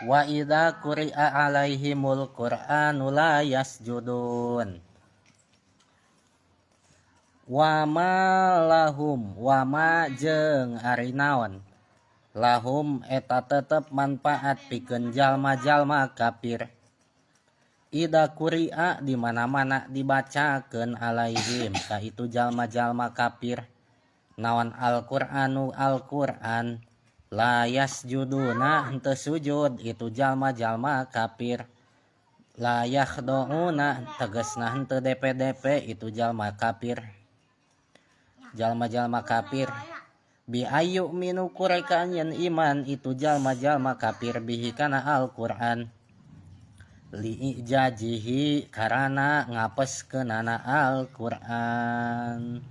Wa idza quri'a alaihimul qur'anu la yasjudun. Wa ma lahum wa ma jeung ari naon lahum eta tetep manfaat pikeun jalma-jalma kafir. Ida quri'a di mana-mana dibacakeun alaihim ka itu jalma-jalma kafir naon Al-Qur'anu Al-Qur'an la yasjuduna henteu sujud itu jalma-jalma kafir. La yakhda'una tegasna henteu DP-DP itu jalma kafir. Jalma-jalma kafir bi ayu minu kurekan yen iman itu jalma-jalma kafir bihi kana Al-Qur'an li ijajihi karana ngapeskeunana Al-Qur'an.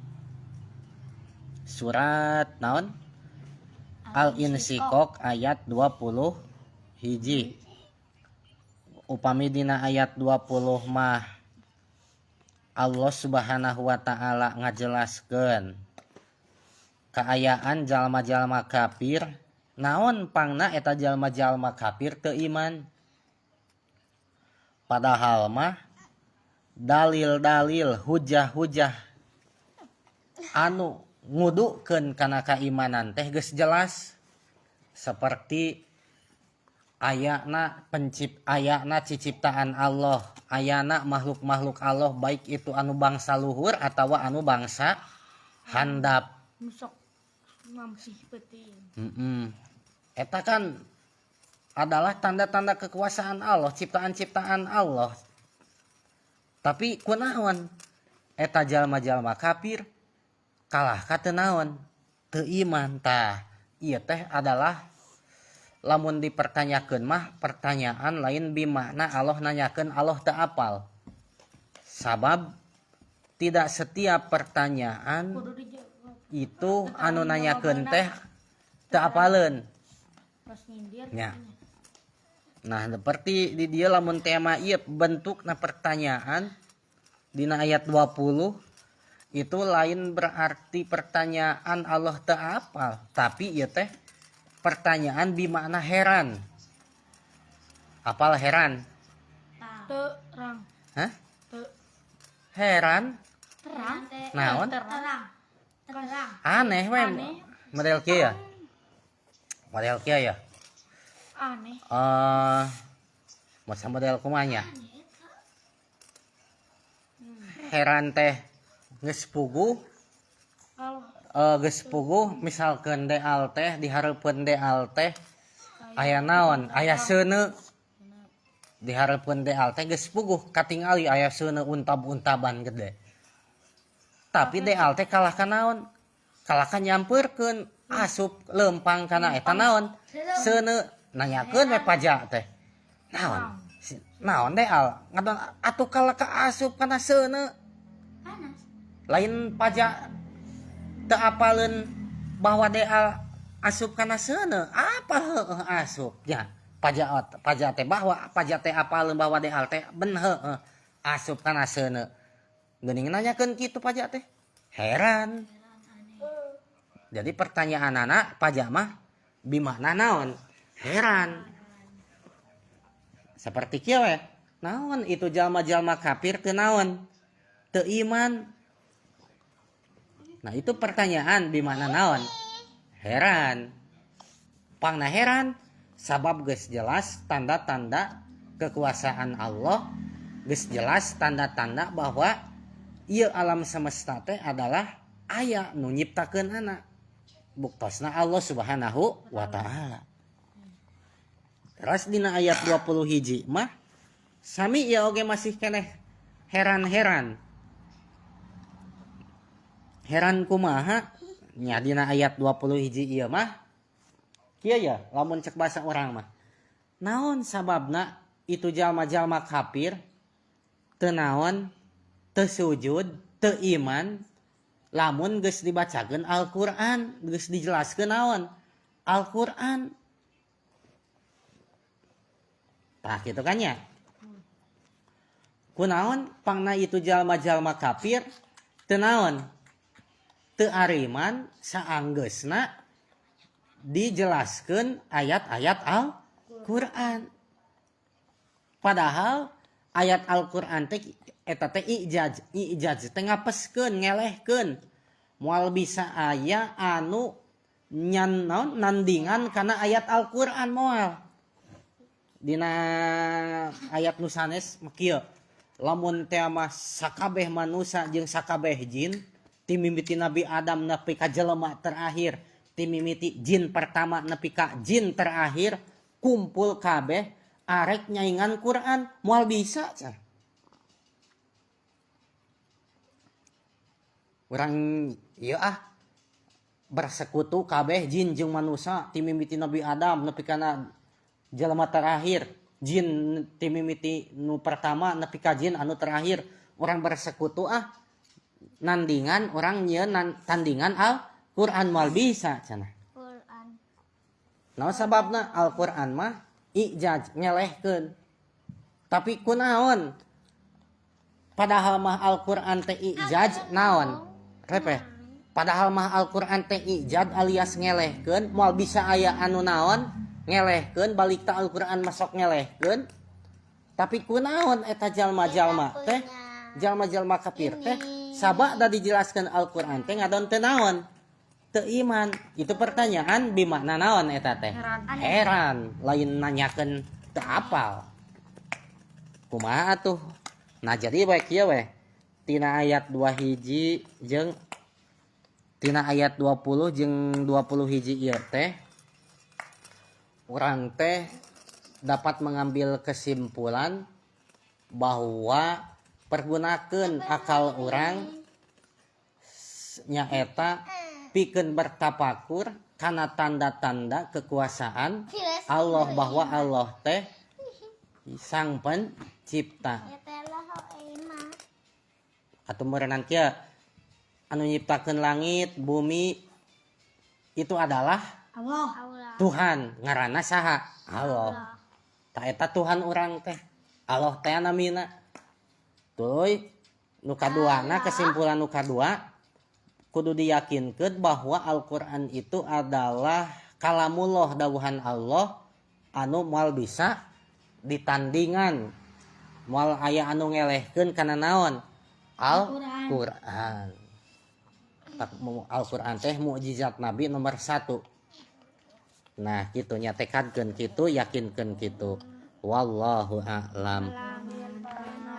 Surat naon Al-Insyikok ayat 20 hiji. Upami dina ayat 20 mah Allah Subhanahu wa ta'ala ngajelaskeun kaayaan jalma-jalma kafir naon pangna eta jalma-jalma kafir teu iman. Padahal mah dalil-dalil hujah-hujah anu ngudukeun kana kaimanan teh geus jelas, seperti ayana ciciptaan Allah, ayana makhluk-makhluk Allah baik itu anu bangsa luhur atawa anu bangsa handap. Eta kan adalah tanda-tanda kekuasaan Allah, ciptaan-ciptaan Allah. Tapi kunaon eta jalma-jalma kafir kalah ka teu naon teu iman tah. Ieu teh adalah lamun dipertanyakeun mah pertanyaan lain bimakna Allah nanyakeun Allah teu apal. Sabab tidak setiap pertanyaan itu anu nanyakeun teh teu apaleun. Nya. Nah, seperti di dia lamun tema ieu bentukna pertanyaan dina ayat 20 itu lain berarti pertanyaan Allah teu apal, tapi ieu teh pertanyaan bimakna heran. Apal heran? Terang. Hah? Heran? Terang. Naon? Terang. Aneh we. Model kieu ya? Model kieu ya? Aneh. Masa model kumanya? Heran teh geus puguh. Geus puguh misalkeun deal teh dihareupeun deal teh aya naon? Aya seuneu. Dihareupeun deal teh geus puguh katingali aya seuneu untab-untaban gede. Tapi deal teh kalah ka naon? Kalah ka nyampeurkeun asup leumpang kana eta naon? Seuneu. Nanyakeun we pajak teh. Naon? Naon deal? Ngadon atuh kalah ka asup kana seuneu. Lain pajak teu apaleun bahwa deal asup kana seuneu. Apa heueuh asup? Ya, pajak teh bahwa pajak teh apaleun bahwa deal teh ben heueuh asup kana seuneu. Geuning nanyakeun kitu pajak teh. Heran. Jadi pertanyaan anak pajak mah bimakna naon? Heran. Seperti kieu we. Naon itu jalma-jalma kafir teu naon? Teu iman. Nah, itu pertanyaan bimakna naon? Heran. Pangna heran sabab geus jelas tanda-tanda kekuasaan Allah, geus jelas tanda-tanda bahwa ieu alam semesta teh adalah aya nu nyiptakeun anak. Buktosna Allah Subhanahu wa ta'ala. Terus dina ayat 20 hiji mah sami ieu oge masih keneh heran-heran. Heran kumaha? Nya dina ayat 20 hiji ieu mah kieu ya lamun cek basa urang mah. Naon sababna itu jalma-jalma kafir teu naon? Teu sujud, teu iman lamun geus dibacakeun Al-Qur'an, geus dijelaskeun naon? Al-Qur'an. Tah kitu kan nya. Kunaon pangna itu jalma-jalma kafir teu naon? Teu ariman saanggeusna dijelaskeun ayat-ayat Al-Qur'an. Quran. Padahal ayat Al-Qur'an teh eta teh ijaz teh ngapeskeun ngelehkeun moal bisa aya anu nandingan kana ayat Al-Qur'an moal dina ayat nu sanes kieu lamun teh mah sakabeh manusia jeung sakabeh jin ti mimiti Nabi Adam nepi ka jelema terakhir ti mimiti jin pertama nepi ka jin terakhir kumpul kabeh arek nyaingan Quran moal bisa can. Urang ieu bersekutu kabeh jin jeung manusia ti mimiti Nabi Adam nepi kana jelema terakhir jin ti mimiti nu pertama nepi ka jin anu terakhir urang bersekutu nandingan urang nyieun tandingan Al-Qur'an moal bisa cenah. Quran. Naon sababna Al-Qur'an mah ijaz ngelehkeun. Tapi kunaon? Padahal mah Al-Qur'an teh ijaz naon? Repeh. Padahal mah Al-Qur'an teh ijaz alias ngelehkeun moal bisa aya anu naon? Ngelehkeun balik ta Al-Qur'an masok ngelehkeun. Tapi kunaon eta jalma-jalma teh? Jalma-jalma kafir teh sabab da dijelaskeun Al-Qur'an teh ngadon teu naon? Teu iman. Itu pertanyaan bimakna naon eta teh? Heran. Lain nanyakeun teu apal. Kumaha atuh? Nah jadi bae kieu we. Tina ayat 2 hiji jeung tina ayat 20 jeung 20 hiji ieu teh urang teh dapat mengambil kesimpulan bahwa pergunakeun akal urang nyaeta pikeun bertapakur kana tanda-tanda kekuasaan Allah bahwa Allah teh sang pencipta. Atau merenang kia anu nyiptakeun langit bumi itu adalah Allah. Tuhan ngaranna saha? Allah. Ta eta Tuhan urang teh. Allah teh namina. Tuluy nu kaduana kesimpulan nu kadua kudu diyakinkeun bahwa Al-Qur'an itu adalah kalamullah dawuhan Allah anu moal bisa ditandingan moal aya anu ngelehkeun kana naon? Al-Qur'an. Al-Qur'an teh mukjizat Nabi nomor 1. Nah, kitu nyatekadkeun kitu, yakinkeun kitu. Wallahu a'lam.